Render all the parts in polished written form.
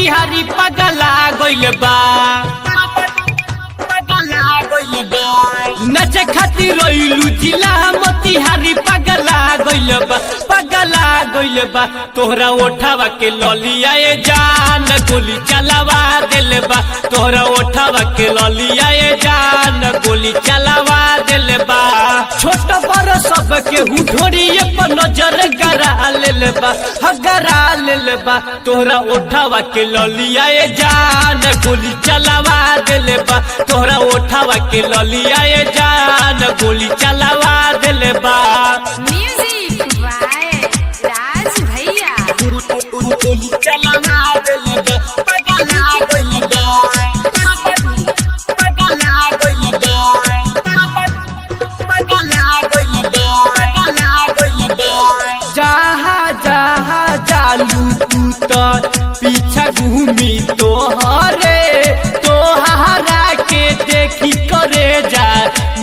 मोतिहारी पगला गइल बा नचे खातिर रोइलू जिला मोतिहारी पगला गइल बा तोहरा ओठावा के ललिया ए जान गोली चलावा दिल बा तोहरा ओठावा के ललिया ए जान गोली चलावा दिल बा छोट बड़ सब के हुठोरिए पर नजर गरा लेल बा तोहरा ओठावा के ललिया ए जान गोली चलावा दिल बा तोहरा ओठावा के ललिया ए जान गोली चलावा दिल बा म्यूजिक बाय राज भैया गोली चलावा दिल बा पगला गइल जहाँ जहाँ जालू तू तो पीछा घूमी तोहरा के देखी करे जा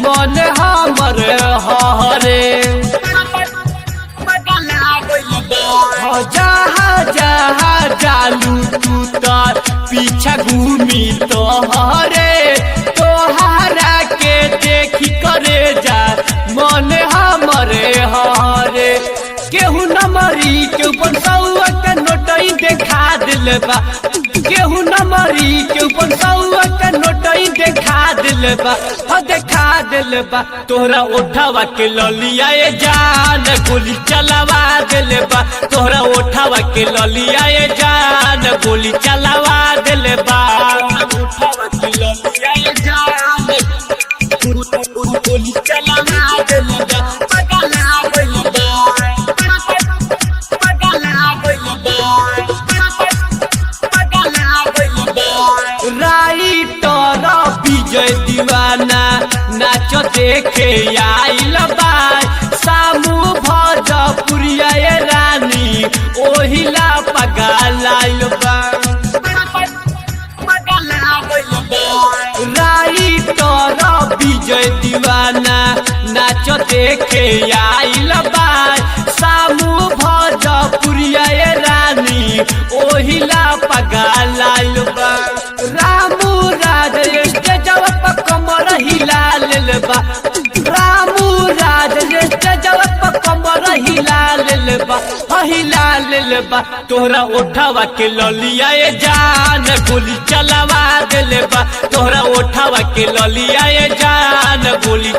मन हमर हरे जहाँ जहाँ जालू तू तो पीछा घूमी तोहरा के देखी करे जा मन हमरे हरे केहू न मरी के ऊपर सौआ के नोटई देखा दिल बा केहू न मरी के ऊपर सौआ के नोटई देखा दिल बा तोहरा ओठावा के ललिया ए जान गोली चलावा दिल बा तोहरा ओठावा के ललिया ए जान गोली चलावा दिल बा ओठावा के ललिया ए जान गोली चलावा दिल बा पगला गइल राइटर विजय दीवाना नाच देखे आइल बा सामू भोजपुरिया ए रानी ओहिला पगलाइल बा राइटर विजय दीवाना नाच देखे आइल बा सामू भोजपुरिया ए रानी ओहिला पगलाइल बा रामू राज स्टेजवा पर कमर हिला लेल बा रामू राज स्टेजवा पर कमर हिला लेल बा तोहरा ओठावा के ललिया ए जान गोली चलावा दिल बा तोहरा ओठावा के ललिया ए जान गोली